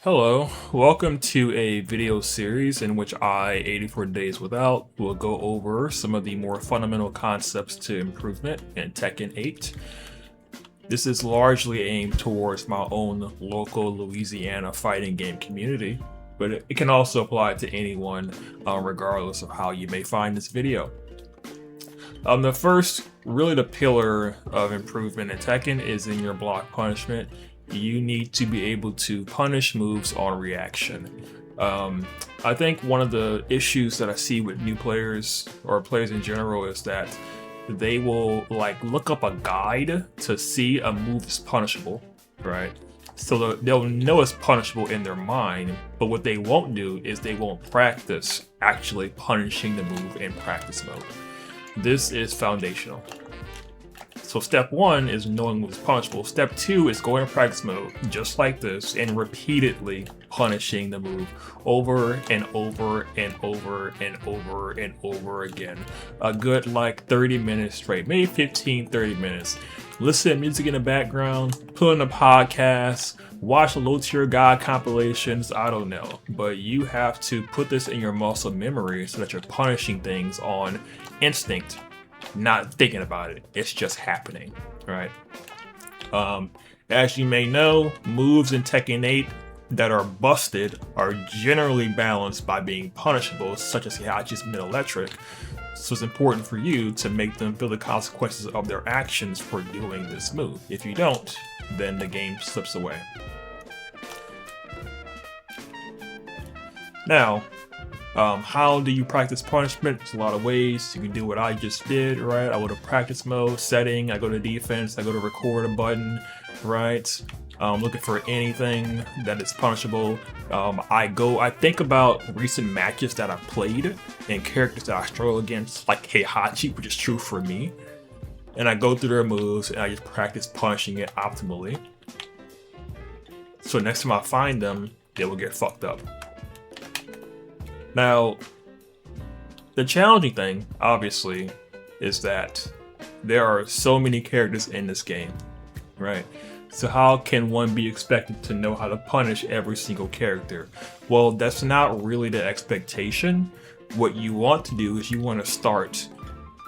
Hello, welcome to a video series in which I, 84 Days Without, will go over some of the more fundamental concepts to improvement in Tekken 8. This is largely aimed towards my own local Louisiana fighting game community, but it can also apply to anyone regardless of how you may find this video. The first, really the pillar of improvement in Tekken is in your block punishment. You need to be able to punish moves on reaction. I think one of the issues that I see with new players or players in general is that they will look up a guide to see a move is punishable, right? So they'll know it's punishable in their mind, but what they won't do is they won't practice actually punishing the move in practice mode. This is foundational. So step one is knowing what's punishable. Step two is going to practice mode, just like this, and repeatedly punishing the move over and over and over and over and over again. A good 30 minutes straight, maybe 15, 30 minutes. Listen to music in the background, put on a podcast, watch low tier guide compilations, I don't know. But you have to put this in your muscle memory so that you're punishing things on instinct. Not thinking about it, it's just happening, right? As you may know, moves in Tekken 8 that are busted are generally balanced by being punishable, such as Heihachi's mid-electric. So it's important for you to make them feel the consequences of their actions for doing this move. If you don't, then the game slips away. Now, how do you practice punishment? There's a lot of ways. You can do what I just did, right? I go to practice mode, setting, I go to defense, I go to record a button, right? Looking for anything that is punishable. I think about recent matches that I've played and characters that I struggle against, like Heihachi, which is true for me. And I go through their moves and I just practice punishing it optimally. So next time I find them, they will get fucked up. Now, the challenging thing, obviously, is that there are so many characters in this game, right? So how can one be expected to know how to punish every single character? Well, that's not really the expectation. What you want to do is you want to start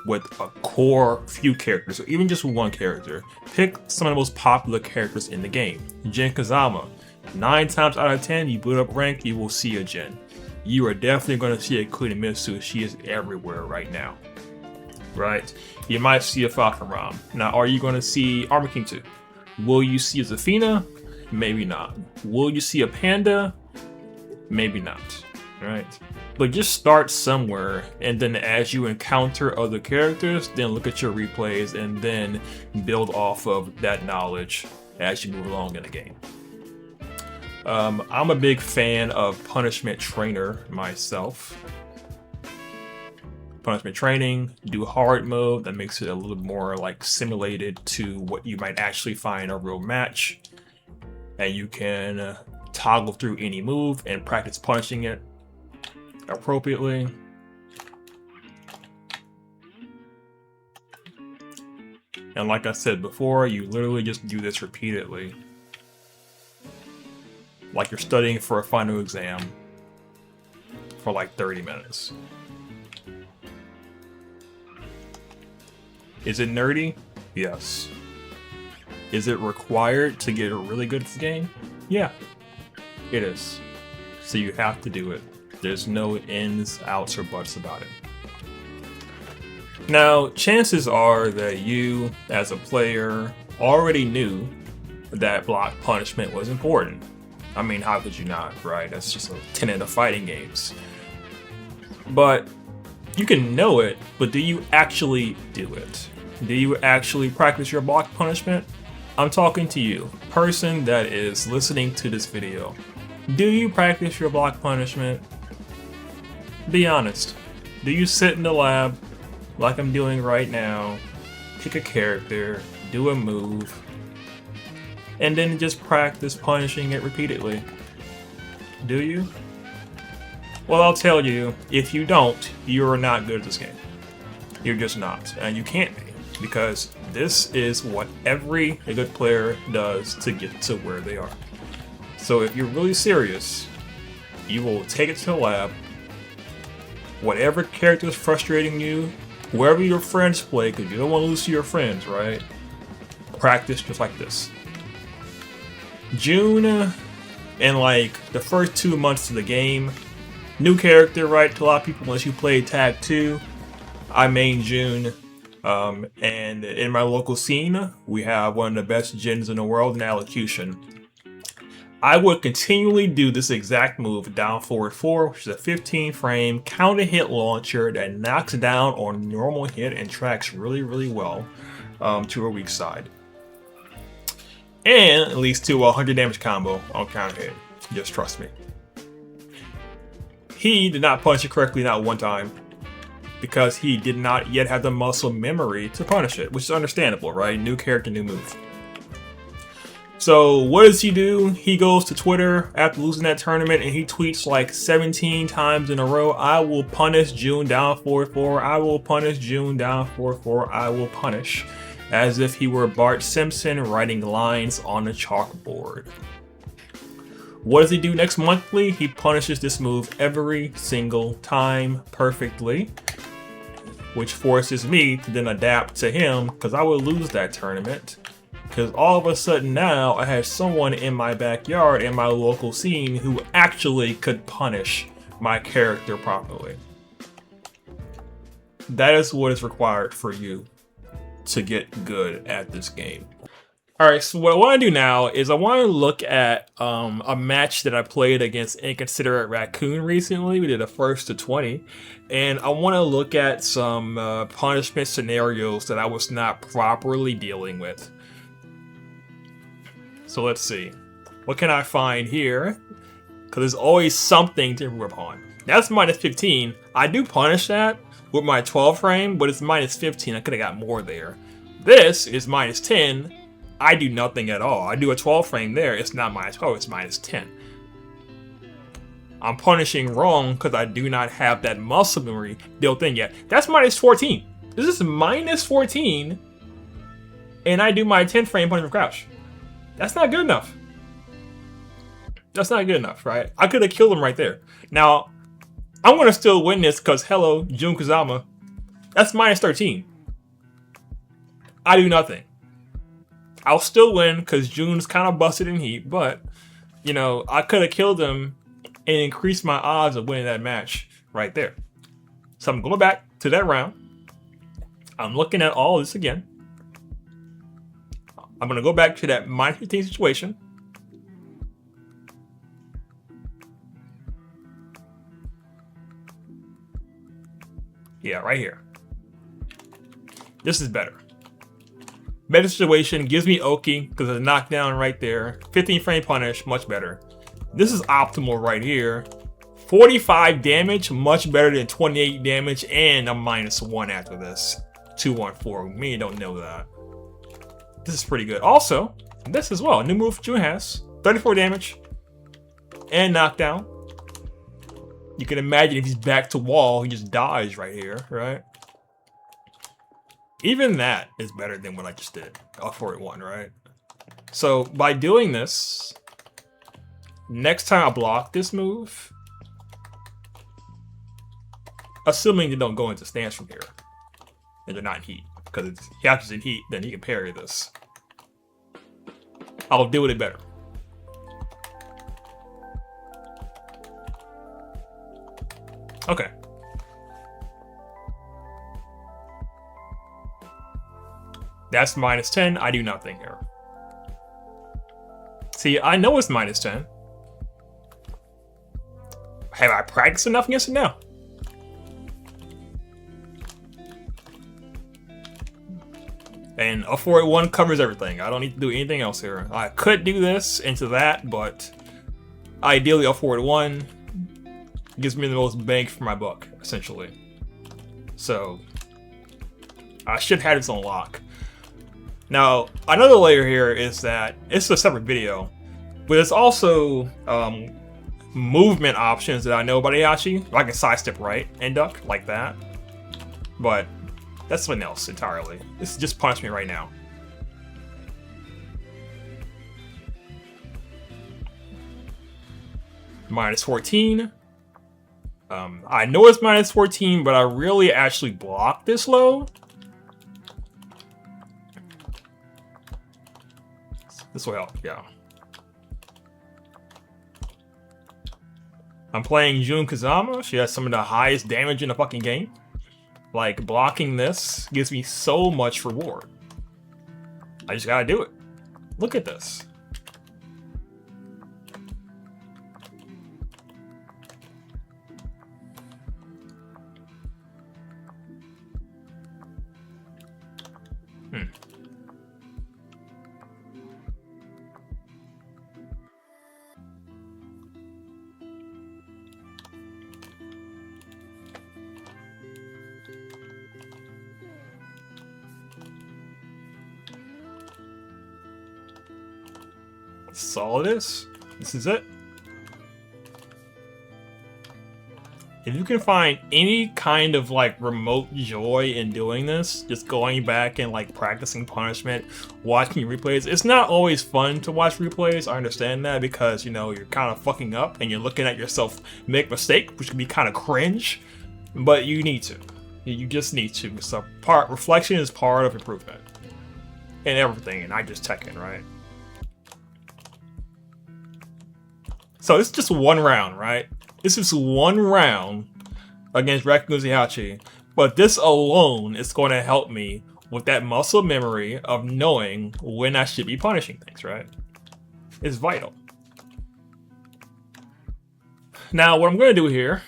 with a core few characters, or even just one character. Pick some of the most popular characters in the game. Jin Kazama. 9 times out of 10, you boot up rank, you will see a Jin. You are definitely going to see a Kunimitsu. She is everywhere right now, right? You might see a Falcon Ram. Now, are you going to see Armor King 2? Will you see a Zafina? Maybe not. Will you see a Panda? Maybe not, right? But just start somewhere, and then as you encounter other characters, then look at your replays and then build off of that knowledge as you move along in the game. I'm a big fan of Punishment Trainer myself. Punishment Training, do hard mode, that makes it a little more simulated to what you might actually find in a real match. And you can toggle through any move and practice punishing it appropriately. And like I said before, you literally just do this repeatedly. Like you're studying for a final exam for 30 minutes. Is it nerdy? Yes. Is it required to get really good at the game? Yeah, it is. So you have to do it. There's no ins, outs, or buts about it. Now, chances are that you, as a player, already knew that block punishment was important. I mean, how could you not, right? That's just a tenet of fighting games. But you can know it, but do you actually do it? Do you actually practice your block punishment? I'm talking to you, person that is listening to this video. Do you practice your block punishment? Be honest. Do you sit in the lab, like I'm doing right now, pick a character, do a move, and then just practice punishing it repeatedly? Do you? Well, I'll tell you, if you don't, you're not good at this game. You're just not, and you can't be, because this is what every good player does to get to where they are. So if you're really serious, you will take it to the lab. Whatever character is frustrating you, whoever your friends play, because you don't want to lose to your friends, right? Practice just like this. June, and like the first 2 months of the game, new character, right? To a lot of people, unless you played Tag 2, I main June. And in my local scene, we have one of the best gens in the world in Allocution. I would continually do this exact move, down forward 4, which is a 15 frame counter hit launcher that knocks down on normal hit and tracks really, really well to a weak side. And at least to a 100 damage combo on counter hit. Just trust me. He did not punish it correctly, not one time, because he did not yet have the muscle memory to punish it, which is understandable, right? New character, new move. So what does he do? He goes to Twitter after losing that tournament and he tweets like 17 times in a row, I will punish June down 4-4, I will punish June down 4-4, I will punish. As if he were Bart Simpson writing lines on a chalkboard. What does he do next monthly? He punishes this move every single time perfectly, which forces me to then adapt to him because I would lose that tournament. Because all of a sudden now I have someone in my backyard in my local scene who actually could punish my character properly. That is what is required for you to get good at this game. Alright, so what I want to do now is I want to look at a match that I played against Inconsiderate Raccoon recently. We did a 1st to 20. And I want to look at some punishment scenarios that I was not properly dealing with. So let's see. What can I find here? Because there's always something to improve upon. That's minus 15. I do punish that with my 12 frame, but it's minus 15. I could have got more there. This is minus 10. I do nothing at all. I do a 12 frame there. It's not minus 12, it's minus 10. I'm punishing wrong because I do not have that muscle memory built in yet. That's minus 14. This is minus 14. And I do my 10 frame punishment crouch. That's not good enough. That's not good enough, right? I could have killed him right there. Now, I'm going to still win this because, hello, Jun Kazama. That's minus 13. I do nothing. I'll still win because Jun's kind of busted in heat, but, you know, I could have killed him and increased my odds of winning that match right there. So I'm going back to that round. I'm looking at all this again. I'm going to go back to that minus 15 situation. Yeah, right here. This is better. Better situation, gives me Oki because of the knockdown right there. 15 frame punish, much better. This is optimal right here. 45 damage, much better than 28 damage and a minus 1 after this. 214, me don't know that. This is pretty good. Also, this as well, new move Jun has. 34 damage and knockdown. You can imagine if he's back to wall, he just dies right here, right? Even that is better than what I just did. L41, right? So by doing this, next time I block this move, assuming they don't go into stance from here, and they're not in heat, because if he acts in heat, then he can parry this. I'll deal with it better. Okay. That's minus 10. I do nothing here. See, I know it's minus 10. Have I practiced enough against it now? And a 481 covers everything. I don't need to do anything else here. I could do this into that, but ideally a 481 gives me the most bang for my buck, essentially. So I should have this on lock. Now, another layer here is that it's a separate video, but it's also movement options that I know about Ayashi. I can sidestep right and duck like that, but that's something else entirely. This is just punishment right now. Minus 14. I know it's minus 14, but I really actually blocked this low. This will help, yeah. I'm playing Jun Kazama. She has some of the highest damage in the fucking game. Like, blocking this gives me so much reward. I just gotta do it. Look at this. That's all it is. This is it. If you can find any kind of like remote joy in doing this, just going back and like practicing punishment, watching replays, it's not always fun to watch replays. I understand that because, you know, you're kind of fucking up and you're looking at yourself make mistake, which can be kind of cringe, but you need to. You just need to. So reflection is part of improvement in everything, and not just Tekken, right? So it's just one round, right? This is one round against Raccoon Heihachi, but this alone is going to help me with that muscle memory of knowing when I should be punishing things, right? It's vital. Now, what I'm going to do here,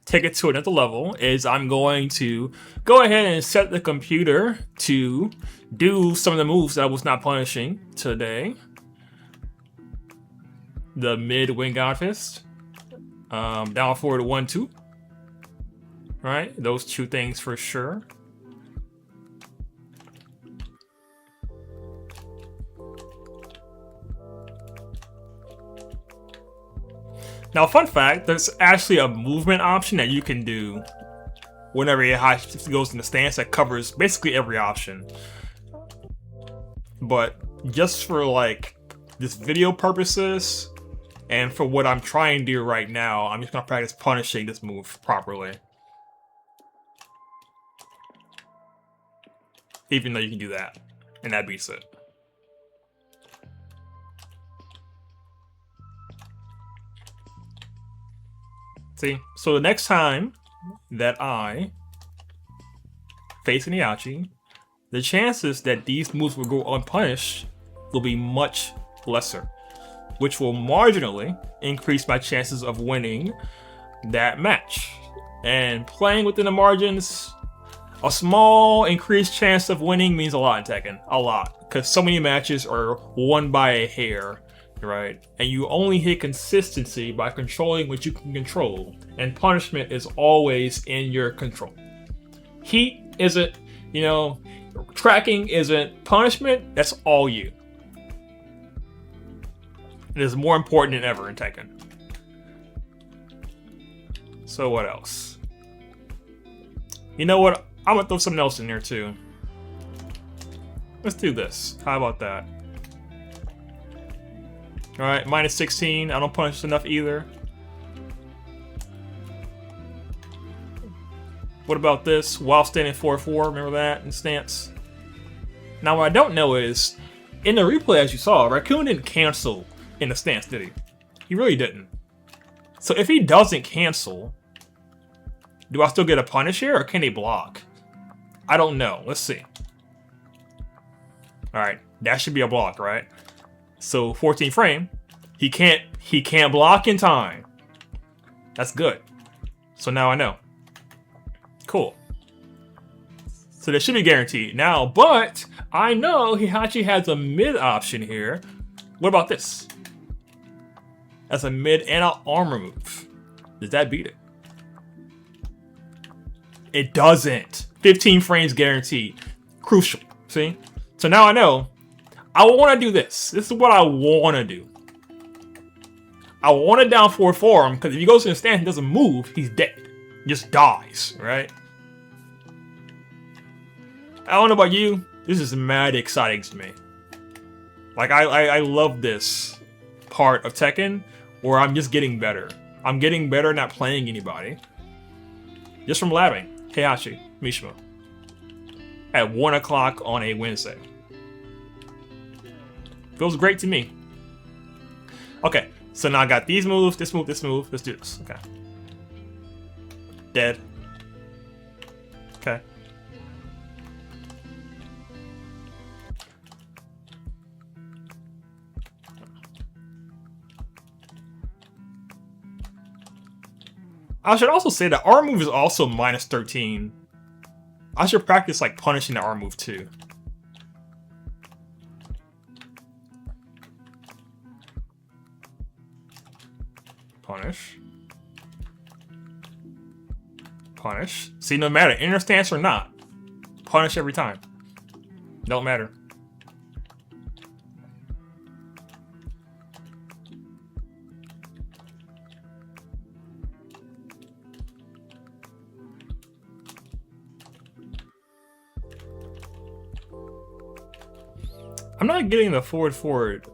take it to another level, is I'm going to go ahead and set the computer to do some of the moves that I was not punishing today. The mid wing God fist, down forward 1-2. Right, those two things for sure. Now, fun fact: there's actually a movement option that you can do whenever Heihachi goes in the stance that covers basically every option. But just for like this video purposes. And for what I'm trying to do right now, I'm just going to practice punishing this move properly. Even though you can do that. And that beats it. See? So the next time that I face an Heihachi, the chances that these moves will go unpunished will be much lesser, which will marginally increase my chances of winning that match. And playing within the margins, a small increased chance of winning means a lot in Tekken. A lot. Because so many matches are won by a hair, right? And you only hit consistency by controlling what you can control. And punishment is always in your control. Heat isn't, you know, tracking isn't punishment, that's all you. It is more important than ever in Tekken. So what else? You know what? I'm gonna throw something else in there too. Let's do this. How about that? Alright, minus 16. I don't punish enough either. What about this? While standing 4-4. Remember that in stance? Now what I don't know is, in the replay as you saw, Raccoon didn't cancel in the stance, did he? He really didn't. So if he doesn't cancel, do I still get a punish here, or can he block? I don't know. Let's see. Alright, that should be a block, right? So 14 frame. He can't block in time. That's good. So now I know. Cool. So that should be guaranteed. Now, but I know Heihachi has a mid option here. What about this? That's a mid and an armor move. Does that beat it? It doesn't. 15 frames guaranteed. Crucial. See? So now I know. I want to do this. This is what I want to do. I want to down forward for him, because if he goes in the stance and doesn't move, he's dead. He just dies, right? I don't know about you. This is mad exciting to me. Like, I love this part of Tekken or I'm just getting better. I'm getting better not playing anybody. Just from labbing. Heihachi, Mishima. At 1 o'clock on a Wednesday. Feels great to me. Okay, so now I got these moves, this move, this move. Let's do this. Okay. Dead. Okay. I should also say that R move is also minus 13. I should practice like punishing the R move too. Punish. Punish. See, no matter inner stance or not, punish every time. Don't matter. I'm not getting the forward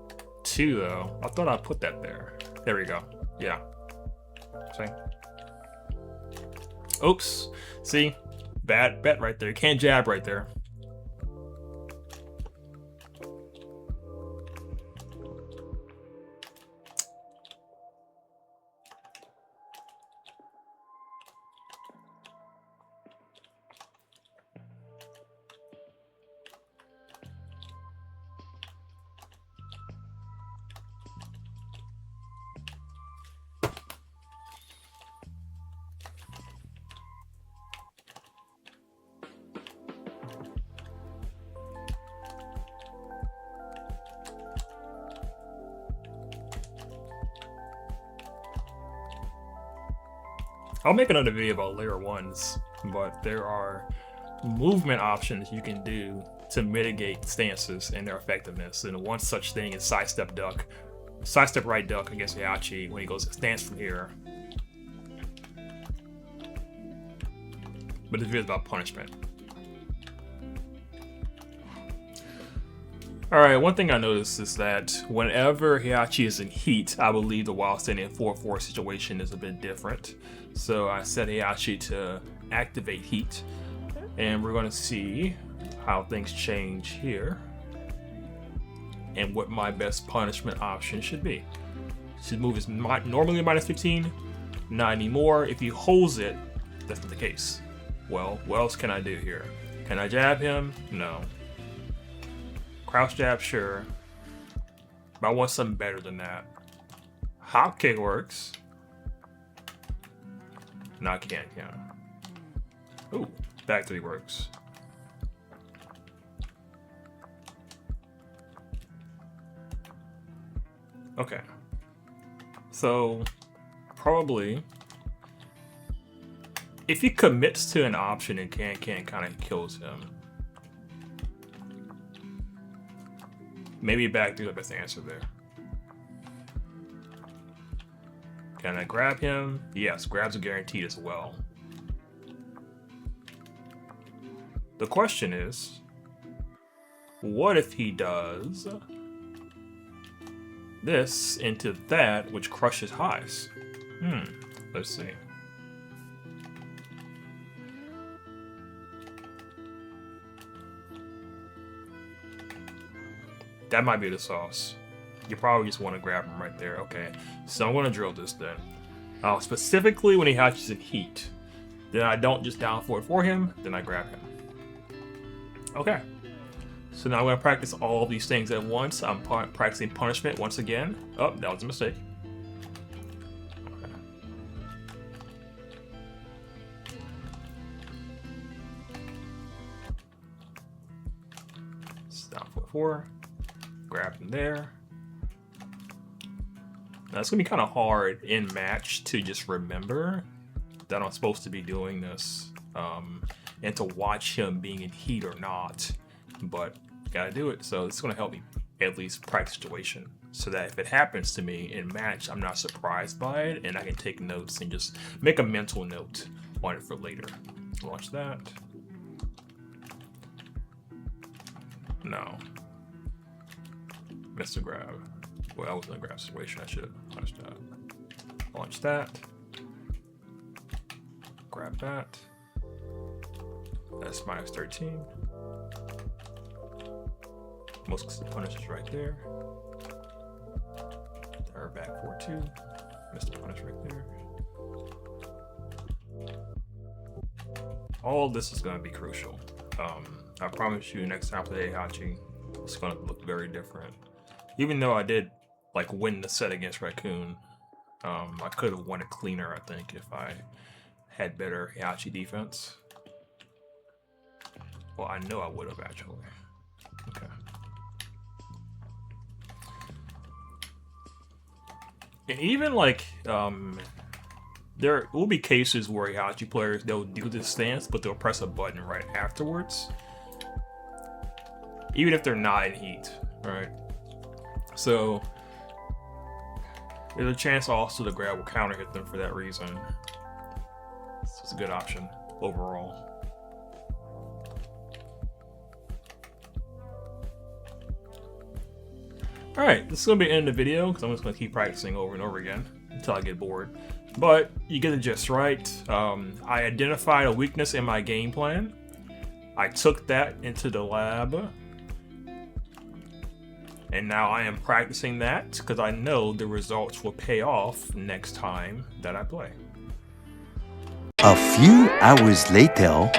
2 though. I thought I put that there. There we go. Yeah. See? Oops. See? Bad bet right there. Can't jab right there. I'll make another video about layer 1s, but there are movement options you can do to mitigate stances and their effectiveness. And one such thing is sidestep duck. Sidestep right duck against Heihachi when he goes stance from here. But this video is about punishment. Alright, one thing I noticed is that whenever Heihachi is in heat, I believe the while standing 4-4 situation is a bit different. So I set Heihachi to activate heat, and we're going to see how things change here and what my best punishment option should be. His move is normally minus 15, not anymore. If he holds it, that's not the case. Well, what else can I do here? Can I jab him? No. Crouch jab, sure. But I want something better than that. Hop kick works. No, I can't. Ooh, back 3 works. Okay. So, probably, if he commits to an option and can kind of kills him. Maybe back 3 is the best answer there. Can I grab him? Yes, grabs are guaranteed as well. The question is, what if he does this into that, which crushes highs? Let's see. That might be the sauce. You probably just want to grab him right there. Okay, so I'm going to drill this then. Specifically when he hatches in heat. Then I don't just down forward for him, then I grab him. Okay. So now I'm going to practice all of these things at once. I'm practicing punishment once again. Oh, that was a mistake. Okay. Down forward 4. Grab him there. Now it's gonna be kind of hard in match to just remember that I'm supposed to be doing this and to watch him being in heat or not, but gotta do it. So it's gonna help me at least practice situation so that if it happens to me in match, I'm not surprised by it and I can take notes and just make a mental note on it for later. Launch that. No. Missed a grab. Well, I was in a grab situation. I should have Punish that. Launch that. Grab that. That's minus 13. Most punishes right there. They're back 4-2. Missed the punish right there. All this is going to be crucial. I promise you, next time I play Heihachi, it's going to look very different. Even though I did like win the set against Raccoon, I could have won it cleaner, I think, if I had better Heihachi defense. Well, I know I would have actually. Okay. And even like, there will be cases where Heihachi players, they'll do this stance, but they'll press a button right afterwards. Even if they're not in heat, right? So, there's a chance also the grab will counter hit them for that reason. So it's a good option overall. Alright, this is going to be the end of the video because I'm just going to keep practicing over and over again until I get bored. But you get the gist, right? I identified a weakness in my game plan. I took that into the lab. And now I am practicing that because I know the results will pay off next time that I play. A few hours later.